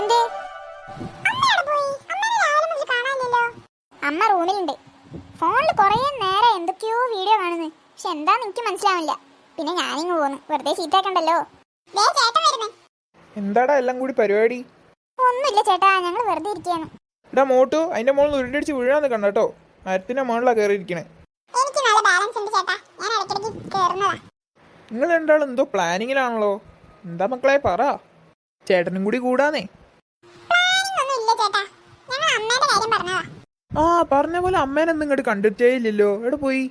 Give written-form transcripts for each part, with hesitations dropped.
എന്ത്? അമ്മ റൂമിലുണ്ട്. ഫോണിൽ കുറേ നേരം എന്തൊക്കെയോ വീഡിയോ കാണുന്നു. പക്ഷെ എന്താന്ന് എനിക്ക് മനസ്സിലാവില്ല. പിന്നെ ഞാനിങ്ങ് പോന്നു. വെറുതെ ചീത്തയാക്കണ്ടല്ലോ. എന്താടാ എല്ലാം കൂടി പരിപാടി? ഒന്നുമില്ല ചേട്ടാ, ഞങ്ങൾ വെറുതെ ഇരിക്കുകയാണ്. എടാ മോട്ടു, അതിന്റെ മോളിൽ ഉരുണ്ടടിച്ച് വീഴാന്ന് കണ്ടോ? മരത്തിന്റെ മുകളിലാ കയറിയിരിക്കണേ. എനിക്ക് നല്ല ബാലൻസ് ഉണ്ട് ചേട്ടാ, ഞാൻ ഇടയ്ക്കിടയ്ക്ക് കേറുന്നതാ. നിങ്ങൾ രണ്ടാളും എന്തോ പ്ലാനിങ്ങിലാണല്ലോ. എന്താ മക്കളെ പറ, ചേട്ടനും കൂടി കൂടാന്നേ. ആ പറഞ്ഞ പോലെ അമ്മേനെന്തും ഇങ്ങോട്ട് കണ്ടിട്ടേ ഇല്ലല്ലോ. എവിടെ പോയി?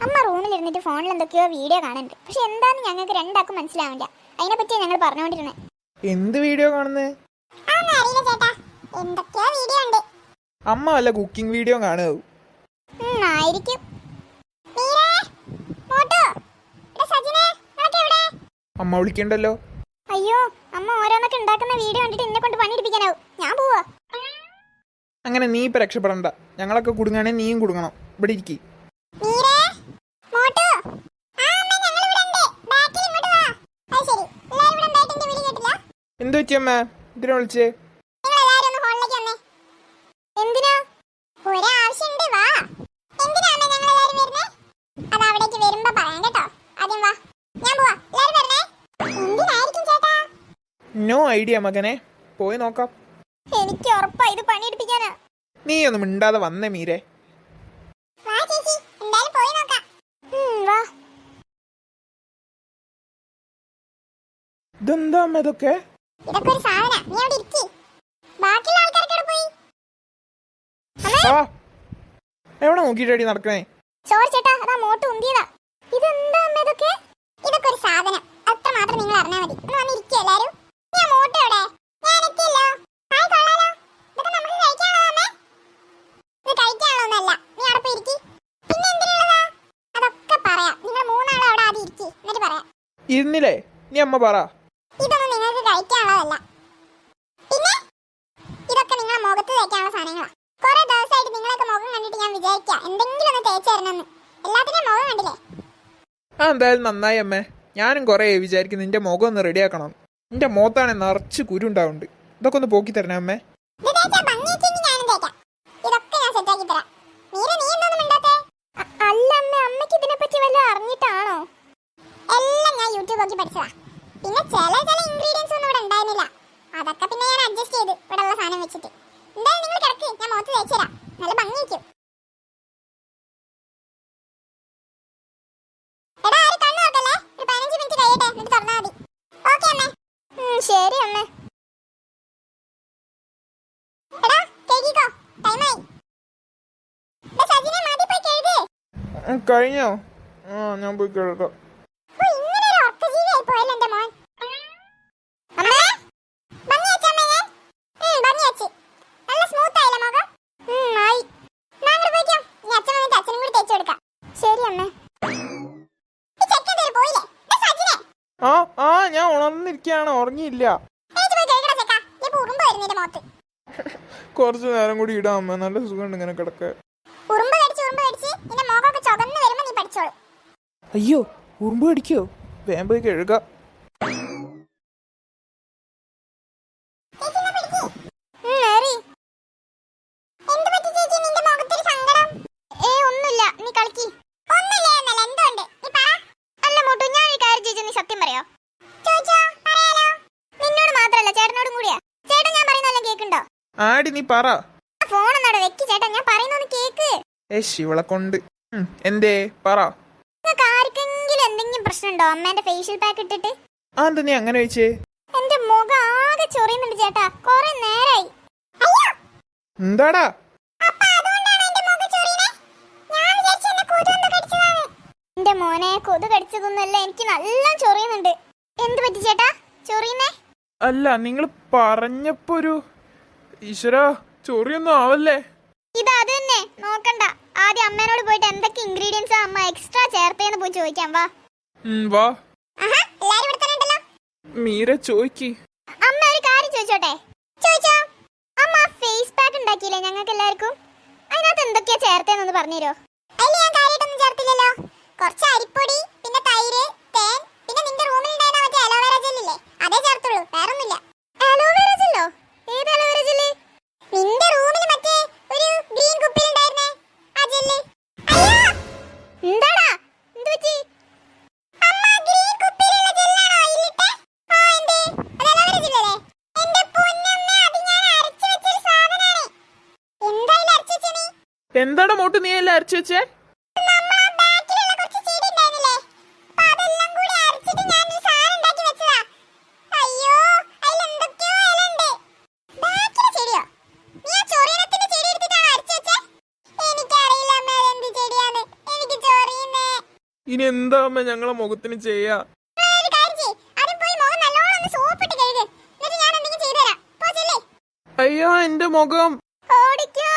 അമ്മ റൂമിലിരുന്നിട്ട് ഫോണിൽ എന്തൊക്കെയോ വീഡിയോ കാണുന്നുണ്ട്. പക്ഷെ എന്താന്ന് ഞങ്ങൾക്ക് രണ്ടാൾക്കും മനസ്സിലാവില്ല. അതിനെ പറ്റിയാ ഞങ്ങൾ പറഞ്ഞുകൊണ്ടിരുന്നത്. എന്ത് വീഡിയോ കാണുന്നേ? അമ്മ വല്ല കുക്കിംഗ് വീഡിയോ കാണുക ആയിരിക്കും. അമ്മ വിളിക്കണ്ടല്ലോ. അയ്യോ, അമ്മ ഓരോന്നൊക്കെ ഉണ്ടാക്കുന്ന വീഡിയോ കണ്ടിട്ട് എന്നെ കൊണ്ട് പണിയെടുപ്പിക്കാനാവും. ഞാൻ പോവാ. അങ്ങനെ നീ ഇപ്പൊ രക്ഷപ്പെടണ്ട. ഞങ്ങളൊക്കെ കുടുങ്ങാണെ നീയും കുടുങ്ങണം. ഇവിടെ ഇരിക്കി. എന്തു പറ്റി അമ്മ? ഇതിനെ വിളിച്ചേ? നോ ഐഡിയ മകനെ, പോയി നോക്കാം. എനിക്ക് ഉറപ്പാ ഇത് പണിയെടുപ്പിക്കാനാ. നീ ഒന്നും മിണ്ടാതെ വന്നേ മീരെ. ഇതെന്താ അമ്മ ഇതൊക്കെ? എവിടെ നോക്കിട്ടടി നടക്കണേ? സോറി ചേട്ടാ, അതാ മോട്ട് ഉന്തിയതാ. ഇതെന്താ അമ്മ ഇതൊക്കെ? ഇതൊക്കെ ഒരു സാധനം, അത്ര മാത്രം നിങ്ങൾ അറിഞ്ഞാൽ മതി. ഒന്ന് വന്നിരിക്കുക എല്ലാരും. ഞാൻ മോട്ട് എവിടെ? ഞാൻ എത്തിയല്ലോ. ഹായ് കൊള്ളാലോ. ഇതൊക്കെ നമുക്ക് കഴിക്കാണോ അമ്മേ? ഇത് കഴിക്കാണോന്നല്ല, നീ അവിടെ പോയി ഇരിക്കി. പിന്നെ എന്തിനുള്ളതാ? അതൊക്കെ പറയാം. നിങ്ങൾ മൂന്നാളും അവിടെ ആദ്യം ഇരിക്കി, എന്നിട്ട് പറയാം. ഇരുന്നില്ലേ? നീ അമ്മ പറ. ഇതൊന്നും നിങ്ങൾക്ക് കഴിക്കാനുള്ളതല്ല. പിന്നെ ഇതൊക്കെ നിങ്ങളെ മുഖത്ത് തേക്കാനുള്ള സാധനങ്ങളാ. കുറെ ദിവസമായിട്ട് നിങ്ങളൊക്കെ മുഖം കണ്ടിട്ട് ഞാൻ വിചാരിക്കാം എന്തെങ്കിലും ഒന്ന് തേച്ച് തരണമെന്ന്. എല്ലാത്തിനും മുഖം കണ്ടില്ലേ? ആ എന്തായാലും നന്നായി അമ്മേ. ഞാനും കുറെ വിചാരിക്കും നിന്റെ മുഖം ഒന്ന് റെഡിയാക്കണം. നിന്റെ മുഖത്താണെ നിറച്ച് കുരുണ്ടാവുന്നുണ്ട്. ഇതൊക്കെ ഒന്ന് പോക്കി തരണേ അമ്മേ. അല്ല അമ്മ, അമ്മയ്ക്ക് ഇതിനെപ്പറ്റി വല്ല അറിഞ്ഞിട്ടാണോ? എല്ലാം ഞാൻ യൂട്യൂബ് നോക്കി പഠിച്ചതാ. പിന്നെ ചില ഇൻഗ്രീഡിയൻസ് ഒന്നും ഇവിടെ ഉണ്ടായിരുന്നില്ല. അതൊക്കെ പിന്നെ ഞാൻ അഡ്ജസ്റ്റ് ചെയ്ത് ഇവിടെ ഉള്ള സാധനം വെച്ചിട്ട്. എന്തായാലും നിങ്ങൾ കിടക്ക്, ഞാൻ മുഖത്ത് തേച്ചു തരാം. നല്ല ഭംഗി വയ്ക്കും. ശരി അമ്മേ. കഴിഞ്ഞോ? ആ ഞാൻ പോയി കേൾക്കാം. ആ ആ ഞാൻ ഉണർന്നിരിക്കുകയാണ്, ഉറങ്ങിയില്ല. കുറച്ചു നേരം കൂടി ഇടാം അമ്മ, നല്ല സുഖമുണ്ട് ഇങ്ങനെ കിടക്ക. അയ്യോ, ഉറുമ്പ് കടിക്കോ? വേഗം പോയി കഴുകാം. ആടി നീ പറ. ഇവളെ കൊണ്ട് എന്തേ പറ. എന്തെങ്കിലും പ്രശ്നമുണ്ടോ അമ്മേന്റെ ഫേഷ്യൽ പാക്ക് ഇട്ടിട്ട്? ആ എന്താ നീ അങ്ങനെ വെച്ചേ? എന്റെ മുഖം ആകെ ചൊറിയുന്നുണ്ട് ചേട്ടാ, കൊറേ നേരായി. എന്താടാ? എന്റെ മോനെ, കൊതു കടിച്ചതൊന്നുമല്ല, എനിക്ക് നല്ല ചൊറിയുന്നുണ്ട്. എന്ത് പറ്റി ചേട്ടാ ചൊറിയുന്നേ? അല്ല, നിങ്ങൾ പറഞ്ഞപ്പോ ഒരു ഈശ്വരാ, ചൊറിയൊന്നും ആവല്ലേ? ഇത് അത് തന്നെ, നോക്കണ്ട. ആദ്യം അമ്മേനോട് പോയിട്ട് എന്തൊക്കെ ഇൻഗ്രീഡിയൻസ് അമ്മ എക്സ്ട്രാ ചേർത്തേന്ന് പോയി ചോദിക്കാം. വാ വാ. എല്ലാരും ഇവിടെ തന്നെ ഉണ്ടല്ലോ. മീര ചോയ്ക്ക്. അമ്മ ഒരു കാര്യം ചോദിച്ചോട്ടെ? ചോദിച്ചോ. അമ്മ ഫേസ് പാക്ക് ഉണ്ടാക്കിയില്ലേ ഞങ്ങൾക്ക് എല്ലാവർക്കും? അതിനകത്ത് എന്തൊക്കെയാ ചേർത്തേന്നൊന്ന് പറഞ്ഞുതരോ? അതിൽ ഞാൻ കാര്യമായിട്ടൊന്നും ചേർത്തില്ലല്ലോ. കുറച്ച് അരിപ്പൊടി, പിന്നെ തൈര്, തേൻ, പിന്നെ നിന്റെ റൂമിൽ ഉണ്ടായിരുന്ന മറ്റേ അലോവേറ ജെല്ലില്ലേ, അതേ ചേർത്തുള്ളൂ, വേറൊന്നുമില്ല. അലോവേറ ജെല്ലോ? ഏത് എന്താണ് മോട്ട് നീ എല്ലാം അരച്ചു വെച്ചേ? നമ്മളാ ബാക്കിലുള്ള കുറച്ച് ചെടി ഉണ്ടായിരുന്നില്ലേ? അപ്പൊ അതെല്ലാം കൂടി അരച്ചിട്ട് ഞാനൊരു സാധനം ഉണ്ടാക്കി വെച്ചതാ. അയ്യോ, അതിലെന്തൊക്കെയോ ഇലയുണ്ട്. ബാക്കിലെ ചെടിയോ? നീ ആ ചൊറിയണത്തിന്റെ ചെടി എടുത്തിട്ടാണോ അരച്ചു വെച്ചേ? എനിക്കറിയില്ല അമ്മ അതെന്ത് ചെടിയാന്ന്. എനിക്ക് ചൊറിയുന്നേ. ഇനി എന്താ അമ്മ ഞങ്ങളെ മുഖത്തിന് ചെയ്യാ? ഒരു കാര്യം ചെയ്യ്. ആദ്യം പോയി മുഖം നല്ലോണം ഒന്ന് സോപ്പിട്ട് കഴുക്. എന്നിട്ട് ഞാൻ എന്തെങ്കിലും ചെയ്തുതരാം. പോ ചെല്ലേ. അയ്യോ എന്റെ മുഖം. ഓടിക്കോ.